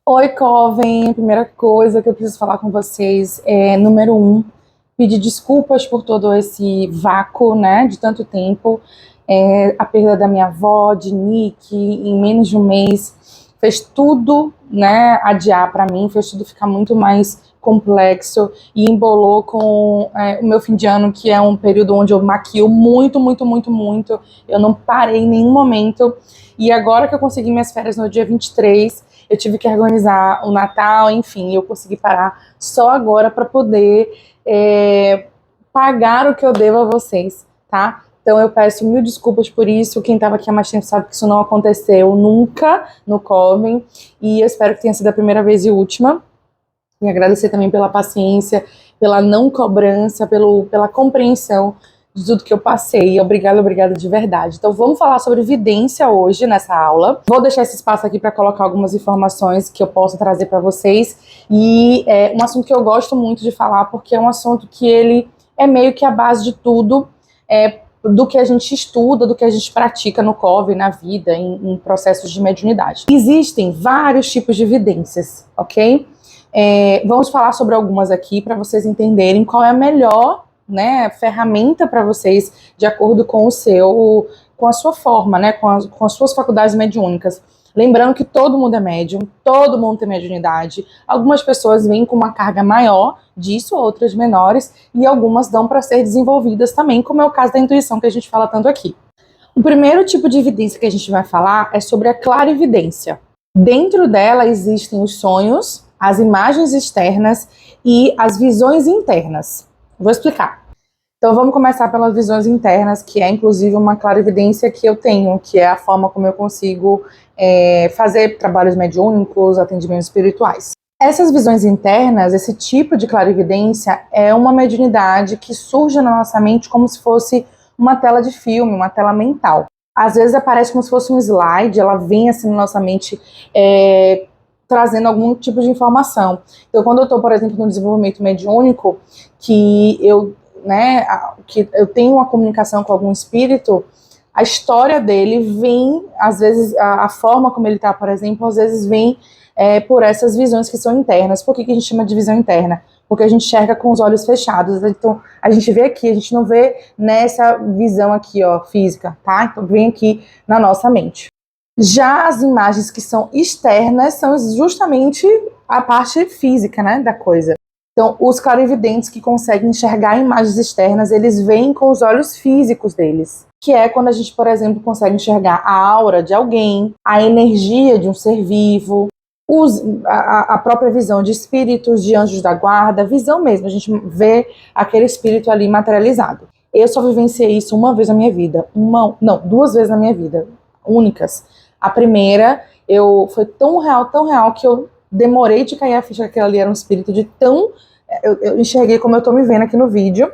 Oi, Coven. Primeira coisa que eu preciso falar com vocês é, número um, pedir desculpas por todo esse vácuo, né, de tanto tempo. A perda da minha avó, de Nick, em menos de um mês, fez tudo, né, adiar para mim, fez tudo ficar muito mais complexo e embolou com o meu fim de ano, que é um período onde eu maquio muito, muito, muito, muito. Eu não parei em nenhum momento. E agora que eu consegui minhas férias no dia 23, eu tive que organizar o Natal, enfim, eu consegui parar só agora para poder pagar o que eu devo a vocês, tá? Então eu peço mil desculpas por isso. Quem estava aqui há mais tempo sabe que isso não aconteceu nunca no Coven, e eu espero que tenha sido a primeira vez e última. E agradecer também pela paciência, pela não cobrança, pela compreensão de tudo que eu passei. Obrigada de verdade. Então vamos falar sobre evidência hoje nessa aula. Vou deixar esse espaço aqui para colocar algumas informações que eu posso trazer para vocês. E é um assunto que eu gosto muito de falar, porque é um assunto que ele é meio que a base de tudo, do que a gente estuda, do que a gente pratica no Coven, na vida, em processos de mediunidade. Existem vários tipos de evidências, ok? Vamos falar sobre algumas aqui para vocês entenderem qual é a melhor, né, ferramenta para vocês, de acordo com com a sua forma, né, com as suas faculdades mediúnicas. Lembrando que todo mundo é médium, todo mundo tem mediunidade. Algumas pessoas vêm com uma carga maior disso, outras menores, e algumas dão para ser desenvolvidas também, como é o caso da intuição que a gente fala tanto aqui. O primeiro tipo de evidência que a gente vai falar é sobre a clarividência. Dentro dela existem os sonhos, as imagens externas e as visões internas. Vou explicar. Então vamos começar pelas visões internas, que é inclusive uma clarividência que eu tenho, que é a forma como eu consigo fazer trabalhos mediúnicos, atendimentos espirituais. Essas visões internas, esse tipo de clarividência, é uma mediunidade que surge na nossa mente como se fosse uma tela de filme, uma tela mental. Às vezes aparece como se fosse um slide, ela vem assim na nossa mente, trazendo algum tipo de informação. Então, quando eu estou, por exemplo, no desenvolvimento mediúnico, que eu tenho uma comunicação com algum espírito, a história dele vem, às vezes, a forma como ele está, por exemplo, às vezes vem por essas visões que são internas. Por que a gente chama de visão interna? Porque a gente enxerga com os olhos fechados. Então, a gente vê aqui, a gente não vê nessa visão aqui, ó, física, tá? Então, vem aqui na nossa mente. Já as imagens que são externas são justamente a parte física, né, da coisa. Então, os clarividentes que conseguem enxergar imagens externas, eles veem com os olhos físicos deles. Que é quando a gente, por exemplo, consegue enxergar a aura de alguém, a energia de um ser vivo, a própria visão de espíritos, de anjos da guarda, visão mesmo, a gente vê aquele espírito ali materializado. Eu só vivenciei isso uma vez na minha vida, duas vezes na minha vida, únicas. A primeira, foi tão real, que eu demorei de cair a ficha que aquilo ali era um espírito de tão... Eu enxerguei como eu tô me vendo aqui no vídeo.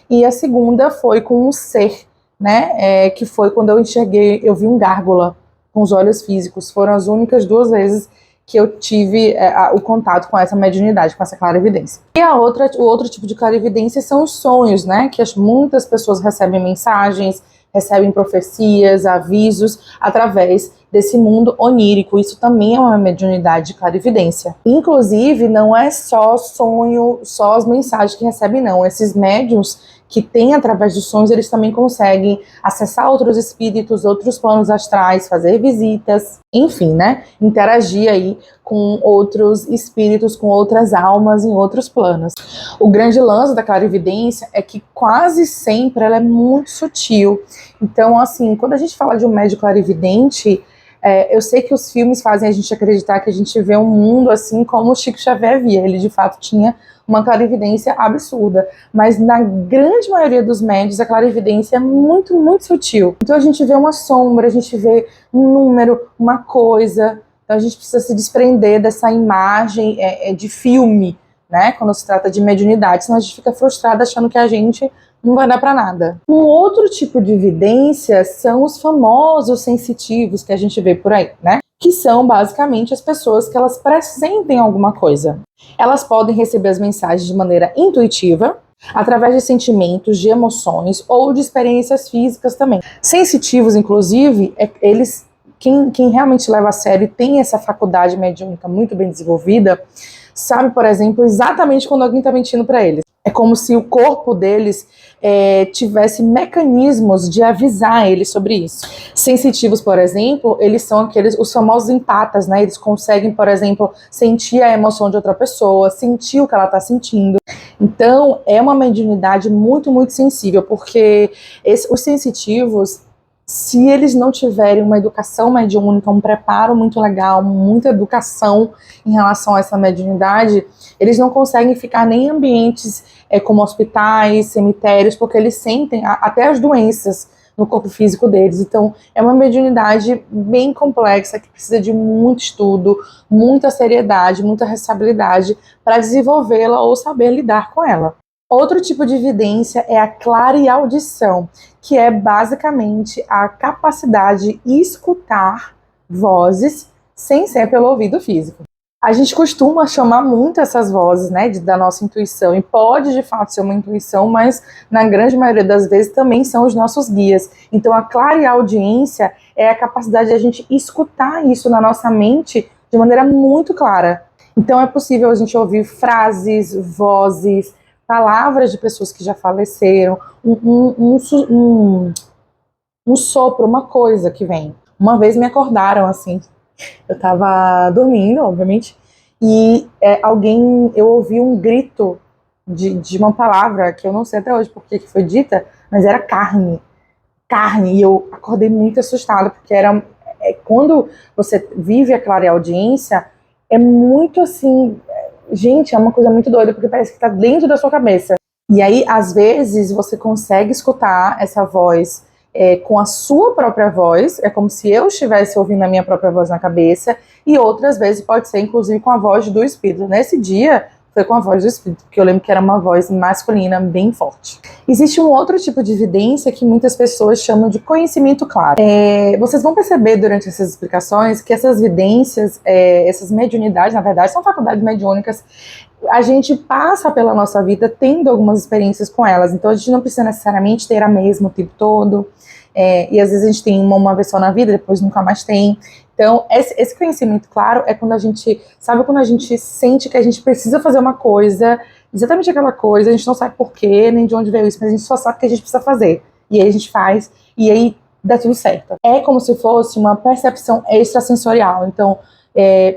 E a segunda foi com um ser, né, que foi quando eu vi um gárgula com os olhos físicos. Foram as únicas duas vezes que eu tive o contato com essa mediunidade, com essa clarividência. E o outro tipo de clarividência são os sonhos, né, que muitas pessoas recebem mensagens, recebem profecias, avisos, através desse mundo onírico. Isso também é uma mediunidade de clarividência. Inclusive, não é só sonho, só as mensagens que recebem, não. Esses médiuns que têm através dos sonhos, eles também conseguem acessar outros espíritos, outros planos astrais, fazer visitas, enfim, né? Interagir aí com outros espíritos, com outras almas em outros planos. O grande lance da clarividência é que quase sempre ela é muito sutil. Então, assim, quando a gente fala de um médium clarividente, eu sei que os filmes fazem a gente acreditar que a gente vê um mundo assim como o Chico Xavier via. Ele, de fato, tinha uma clarividência absurda. Mas, na grande maioria dos médios, a clarividência é muito, muito sutil. Então, a gente vê uma sombra, a gente vê um número, uma coisa. Então, a gente precisa se desprender dessa imagem de filme, né? Quando se trata de mediunidade. Senão a gente fica frustrado achando que a gente não vai dar para nada. Um outro tipo de evidência são os famosos sensitivos que a gente vê por aí, né? Que são basicamente as pessoas que elas pressentem alguma coisa. Elas podem receber as mensagens de maneira intuitiva, através de sentimentos, de emoções ou de experiências físicas também. Sensitivos, inclusive, eles quem realmente leva a sério e tem essa faculdade mediúnica muito bem desenvolvida, sabe, por exemplo, exatamente quando alguém está mentindo para eles. É como se o corpo deles tivesse mecanismos de avisar eles sobre isso. Sensitivos, por exemplo, eles são os famosos empatas, né? Eles conseguem, por exemplo, sentir a emoção de outra pessoa, sentir o que ela está sentindo. Então, é uma mediunidade muito, muito sensível, porque os sensitivos, se eles não tiverem uma educação mediúnica, um preparo muito legal, muita educação em relação a essa mediunidade, eles não conseguem ficar nem em ambientes como hospitais, cemitérios, porque eles sentem até as doenças no corpo físico deles. Então, é uma mediunidade bem complexa, que precisa de muito estudo, muita seriedade, muita responsabilidade para desenvolvê-la ou saber lidar com ela. Outro tipo de evidência é a clareaudição, que é basicamente a capacidade de escutar vozes sem ser pelo ouvido físico. A gente costuma chamar muito essas vozes, né, da nossa intuição, e pode de fato ser uma intuição, mas na grande maioria das vezes também são os nossos guias. Então a clareaudiência é a capacidade de a gente escutar isso na nossa mente de maneira muito clara. Então é possível a gente ouvir frases, vozes, palavras de pessoas que já faleceram, um sopro, uma coisa que vem. Uma vez me acordaram assim, eu tava dormindo, obviamente, e eu ouvi um grito de uma palavra que eu não sei até hoje por que foi dita, mas era carne, e eu acordei muito assustada, porque quando você vive a clareaudiência, é muito assim, gente, é uma coisa muito doida, porque parece que tá dentro da sua cabeça. E aí, às vezes, você consegue escutar essa voz com a sua própria voz, é como se eu estivesse ouvindo a minha própria voz na cabeça, e outras vezes pode ser, inclusive, com a voz do espírito. Nesse dia, foi com a voz do espírito, porque eu lembro que era uma voz masculina bem forte. Existe um outro tipo de evidência que muitas pessoas chamam de conhecimento claro. Vocês vão perceber durante essas explicações que essas evidências, essas mediunidades, na verdade, são faculdades mediúnicas. A gente passa pela nossa vida tendo algumas experiências com elas, então a gente não precisa necessariamente ter a mesma o tempo todo, e às vezes a gente tem uma vez só na vida, depois nunca mais tem. Então, esse conhecimento claro é quando a gente, sabe quando a gente sente que a gente precisa fazer uma coisa, exatamente aquela coisa, a gente não sabe porquê, nem de onde veio isso, mas a gente só sabe que a gente precisa fazer. E aí a gente faz, e aí dá tudo certo. É como se fosse uma percepção extrasensorial. Então,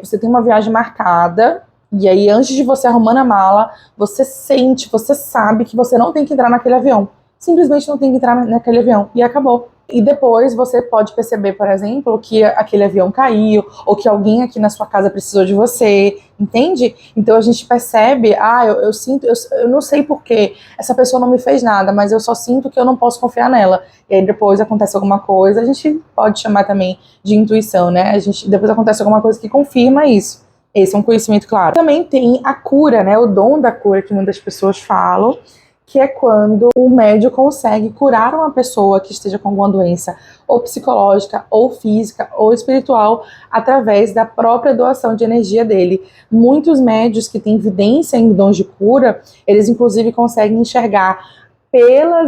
você tem uma viagem marcada, e aí antes de você arrumando a mala, você sente, você sabe que você não tem que entrar naquele avião. Simplesmente não tem que entrar naquele avião, e acabou. E depois você pode perceber, por exemplo, que aquele avião caiu, ou que alguém aqui na sua casa precisou de você, entende? Então a gente percebe, eu sinto, eu não sei porquê, essa pessoa não me fez nada, mas eu só sinto que eu não posso confiar nela. E aí depois acontece alguma coisa, a gente pode chamar também de intuição, né? Depois acontece alguma coisa que confirma isso. Esse é um conhecimento claro. Também tem a cura, né? O dom da cura que muitas pessoas falam, que é quando o médium consegue curar uma pessoa que esteja com alguma doença, ou psicológica, ou física, ou espiritual, através da própria doação de energia dele. Muitos médios que têm evidência em dons de cura, eles inclusive conseguem enxergar pela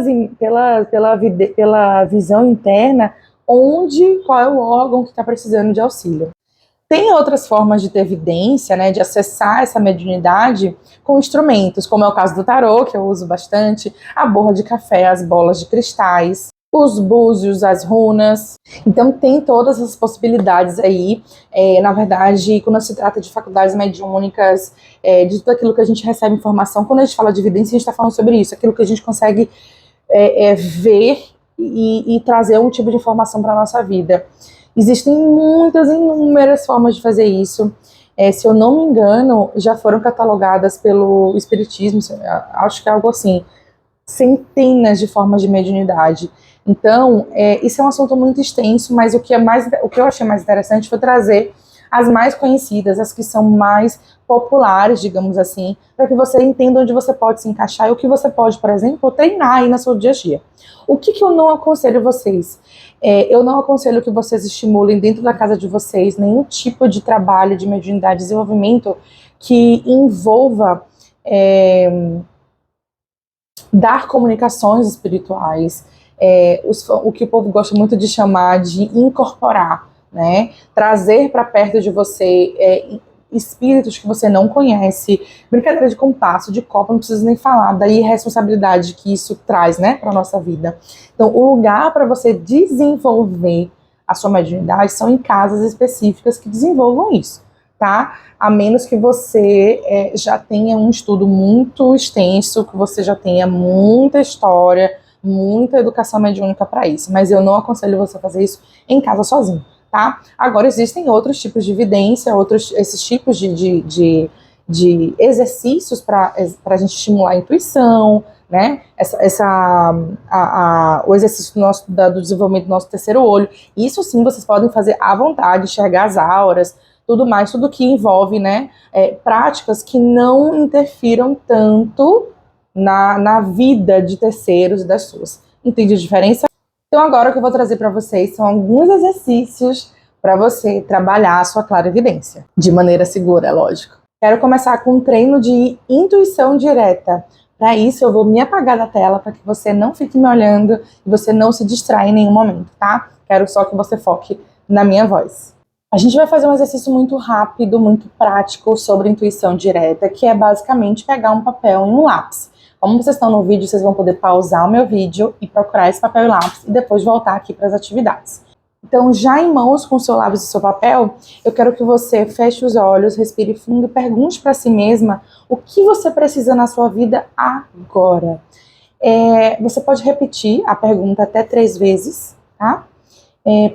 visão interna qual é o órgão que está precisando de auxílio. Tem outras formas de ter evidência, né, de acessar essa mediunidade com instrumentos, como é o caso do tarô, que eu uso bastante, a borra de café, as bolas de cristais, os búzios, as runas. Então tem todas essas possibilidades aí. Na verdade, quando se trata de faculdades mediúnicas, de tudo aquilo que a gente recebe informação, quando a gente fala de evidência, a gente está falando sobre isso, aquilo que a gente consegue ver e trazer um tipo de informação para a nossa vida. Existem inúmeras formas de fazer isso. Se eu não me engano, já foram catalogadas pelo Espiritismo, acho que é algo assim, centenas de formas de mediunidade. Então, isso é um assunto muito extenso, mas o que eu achei mais interessante foi trazer as mais conhecidas, as que são mais populares, digamos assim, para que você entenda onde você pode se encaixar e o que você pode, por exemplo, treinar aí na sua dia a dia. O que eu não aconselho vocês? Eu não aconselho que vocês estimulem dentro da casa de vocês nenhum tipo de trabalho de mediunidade, desenvolvimento que envolva dar comunicações espirituais, o que o povo gosta muito de chamar de incorporar. né? Trazer para perto de você espíritos que você não conhece, brincadeira de compasso, de copo, não precisa nem falar da irresponsabilidade que isso traz, né, para nossa vida. Então, o lugar para você desenvolver a sua mediunidade são em casas específicas que desenvolvam isso, tá? A menos que você já tenha um estudo muito extenso, que você já tenha muita história, muita educação mediúnica para isso. Mas eu não aconselho você a fazer isso em casa sozinho, tá? Agora, existem outros tipos de evidência, esses tipos de exercícios para a gente estimular a intuição, né? O exercício do desenvolvimento do nosso terceiro olho. Isso sim vocês podem fazer à vontade, enxergar as auras, tudo mais, tudo que envolve, né, práticas que não interfiram tanto na vida de terceiros e das suas. Entende a diferença? Então agora o que eu vou trazer para vocês são alguns exercícios para você trabalhar a sua clarividência, de maneira segura, é lógico. Quero começar com um treino de intuição direta. Para isso eu vou me apagar da tela para que você não fique me olhando e você não se distraia em nenhum momento, tá? Quero só que você foque na minha voz. A gente vai fazer um exercício muito rápido, muito prático sobre intuição direta, que é basicamente pegar um papel e um lápis. Como vocês estão no vídeo, vocês vão poder pausar o meu vídeo e procurar esse papel e lápis e depois voltar aqui para as atividades. Então, já em mãos com o seu lápis e seu papel, eu quero que você feche os olhos, respire fundo e pergunte para si mesma o que você precisa na sua vida agora. Você pode repetir a pergunta até 3 vezes, tá?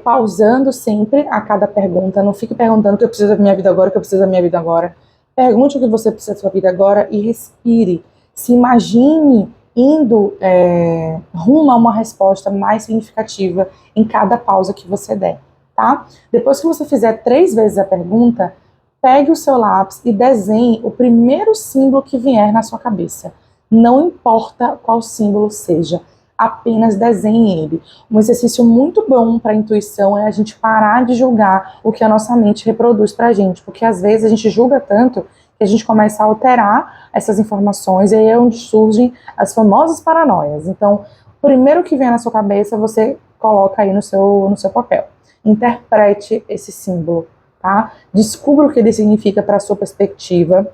Pausando sempre a cada pergunta, não fique perguntando o que eu preciso da minha vida agora, o que eu preciso da minha vida agora. Pergunte o que você precisa da sua vida agora e respire. Se imagine indo rumo a uma resposta mais significativa em cada pausa que você der, tá? Depois que você fizer 3 vezes a pergunta, pegue o seu lápis e desenhe o primeiro símbolo que vier na sua cabeça. Não importa qual símbolo seja, apenas desenhe ele. Um exercício muito bom para a intuição é a gente parar de julgar o que a nossa mente reproduz para a gente, porque às vezes a gente julga tanto que a gente começa a alterar essas informações e aí é onde surgem as famosas paranoias. Então, o primeiro que vem na sua cabeça, você coloca aí no seu papel. Interprete esse símbolo, tá? Descubra o que ele significa para a sua perspectiva,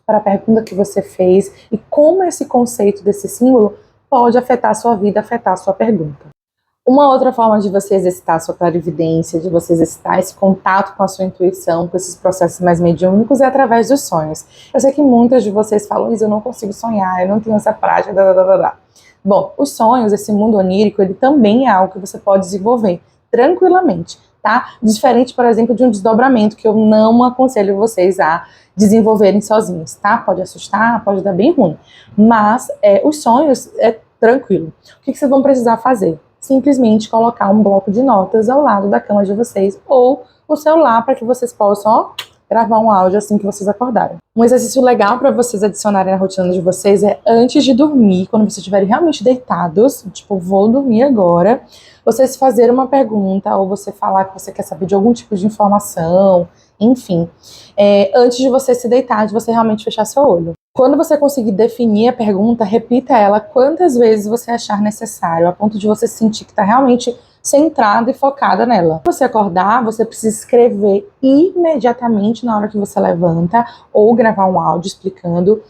para a pergunta que você fez e como esse conceito desse símbolo pode afetar a sua vida, afetar a sua pergunta. Uma outra forma de você exercitar a sua clarividência, de você exercitar esse contato com a sua intuição, com esses processos mais mediúnicos, é através dos sonhos. Eu sei que muitas de vocês falam, eu não consigo sonhar, eu não tenho essa prática, Bom, os sonhos, esse mundo onírico, ele também é algo que você pode desenvolver tranquilamente, tá? Diferente, por exemplo, de um desdobramento, que eu não aconselho vocês a desenvolverem sozinhos, tá? Pode assustar, pode dar bem ruim. Mas os sonhos é tranquilo. O que vocês vão precisar fazer? Simplesmente colocar um bloco de notas ao lado da cama de vocês ou o celular para que vocês possam gravar um áudio assim que vocês acordarem. Um exercício legal para vocês adicionarem na rotina de vocês é antes de dormir, quando vocês estiverem realmente deitados, tipo, vou dormir agora, vocês fazerem uma pergunta ou você falar que você quer saber de algum tipo de informação, enfim, antes de você se deitar, de você realmente fechar seu olho. Quando você conseguir definir a pergunta, repita ela quantas vezes você achar necessário, a ponto de você sentir que está realmente centrada e focada nela. Quando você acordar, você precisa escrever imediatamente na hora que você levanta ou gravar um áudio explicando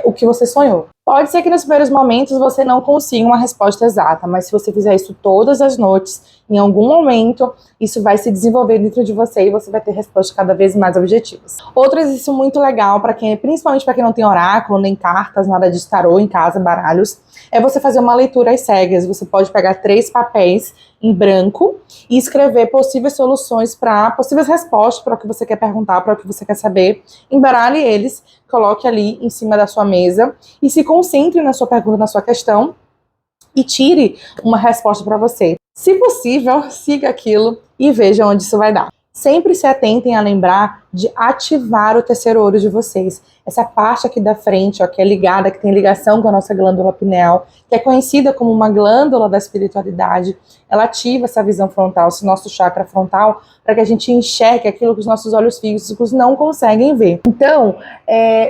o que você sonhou. Pode ser que nos primeiros momentos você não consiga uma resposta exata, mas se você fizer isso todas as noites, em algum momento, isso vai se desenvolver dentro de você e você vai ter respostas cada vez mais objetivas. Outro exercício muito legal, principalmente para quem não tem oráculo, nem cartas, nada de tarô em casa, baralhos, é você fazer uma leitura às cegas. Você pode pegar 3 papéis em branco e escrever possíveis soluções possíveis respostas para o que você quer perguntar, para o que você quer saber. Embaralhe eles, coloque ali em cima da sua mesa e se concentre na sua pergunta, na sua questão e tire uma resposta para você. Se possível, siga aquilo e veja onde isso vai dar. Sempre se atentem a lembrar de ativar o terceiro olho de vocês. Essa parte aqui da frente, ó, que é ligada, que tem ligação com a nossa glândula pineal, que é conhecida como uma glândula da espiritualidade, ela ativa essa visão frontal, esse nosso chakra frontal, para que a gente enxergue aquilo que os nossos olhos físicos não conseguem ver. Então,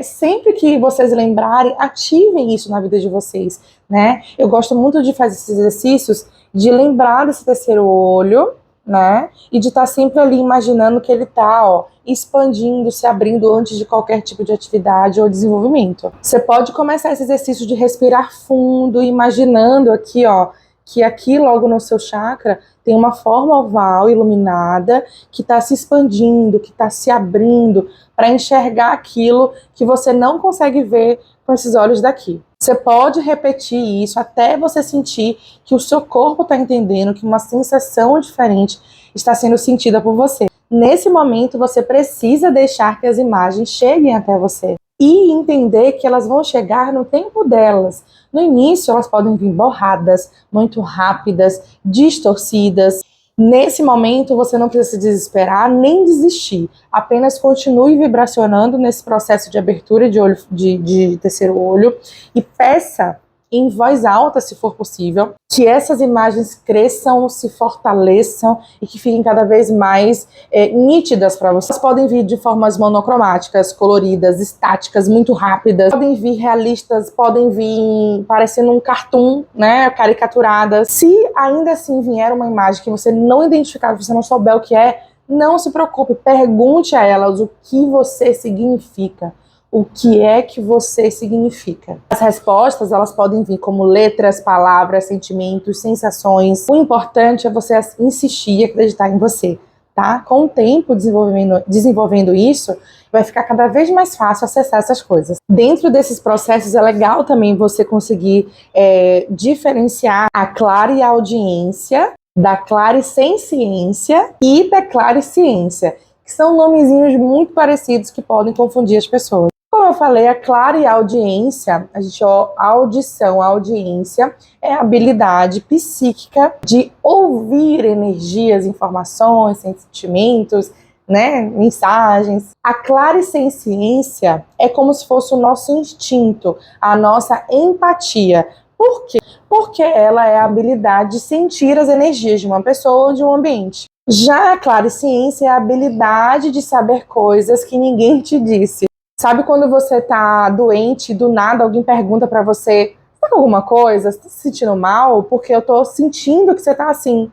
sempre que vocês lembrarem, ativem isso na vida de vocês, né? Eu gosto muito de fazer esses exercícios, de lembrar desse terceiro olho, né? E de estar sempre ali imaginando que ele está, ó, expandindo, se abrindo antes de qualquer tipo de atividade ou desenvolvimento. Você pode começar esse exercício de respirar fundo, imaginando aqui, ó, que aqui logo no seu chakra tem uma forma oval iluminada que está se expandindo, que está se abrindo para enxergar aquilo que você não consegue ver com esses olhos daqui. Você pode repetir isso até você sentir que o seu corpo está entendendo, que uma sensação diferente está sendo sentida por você. Nesse momento, você precisa deixar que as imagens cheguem até você e entender que elas vão chegar no tempo delas. No início, elas podem vir borradas, muito rápidas, distorcidas. Nesse momento, você não precisa se desesperar nem desistir. Apenas continue vibracionando nesse processo de abertura de olho, de terceiro olho, e peça em voz alta, se for possível, que essas imagens cresçam, se fortaleçam e que fiquem cada vez mais nítidas para vocês. Elas podem vir de formas monocromáticas, coloridas, estáticas, muito rápidas. Podem vir realistas, podem vir parecendo um cartoon, né, caricaturadas. Se ainda assim vier uma imagem que você não identificar, que você não souber o que é, não se preocupe, pergunte a elas o que você significa. O que é que você significa? As respostas, elas podem vir como letras, palavras, sentimentos, sensações. O importante é você insistir e acreditar em você, tá? Com o tempo desenvolvendo isso, vai ficar cada vez mais fácil acessar essas coisas. Dentro desses processos é legal também você conseguir diferenciar a clareaudiência da clarissenciência e da clariciência, que são nomezinhos muito parecidos que podem confundir as pessoas. Como eu falei, a clareaudiência, audição, audiência, é a habilidade psíquica de ouvir energias, informações, sentimentos, né, mensagens. A clarissenciência é como se fosse o nosso instinto, a nossa empatia. Por quê? Porque ela é a habilidade de sentir as energias de uma pessoa ou de um ambiente. Já a clarisciência é a habilidade de saber coisas que ninguém te disse. Sabe quando você tá doente e do nada alguém pergunta pra você: você tá com alguma coisa? Você tá se sentindo mal? Porque eu tô sentindo que você tá assim.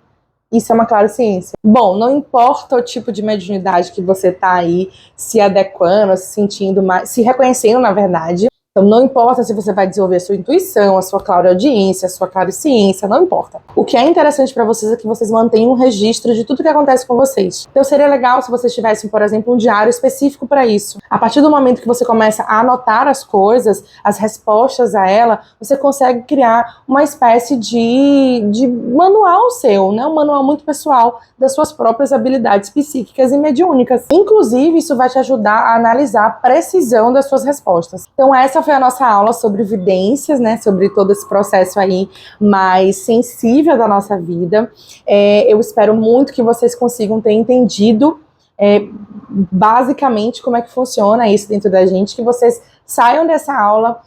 Isso é uma clarisciência. Bom, não importa o tipo de mediunidade que você tá aí se adequando, se sentindo mais, se reconhecendo, na verdade. Então não importa se você vai desenvolver a sua intuição, a sua clareaudiência, a sua clarisciência, não importa. O que é interessante para vocês é que vocês mantenham um registro de tudo que acontece com vocês. Então seria legal se vocês tivessem, por exemplo, um diário específico para isso. A partir do momento que você começa a anotar as coisas, as respostas a ela, você consegue criar uma espécie de manual seu, né? Um manual muito pessoal das suas próprias habilidades psíquicas e mediúnicas. Inclusive, isso vai te ajudar a analisar a precisão das suas respostas. Então essa foi a nossa aula sobre evidências, né, sobre todo esse processo aí mais sensível da nossa vida. Eu espero muito que vocês consigam ter entendido basicamente como é que funciona isso dentro da gente, que vocês saiam dessa aula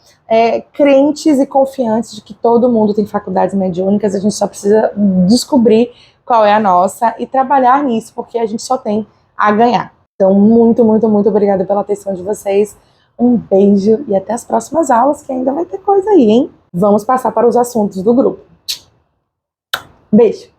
crentes e confiantes de que todo mundo tem faculdades mediúnicas, a gente só precisa descobrir qual é a nossa e trabalhar nisso, porque a gente só tem a ganhar. Então, muito, muito, muito obrigada pela atenção de vocês. Um beijo e até as próximas aulas, que ainda vai ter coisa aí, hein? Vamos passar para os assuntos do grupo. Beijo!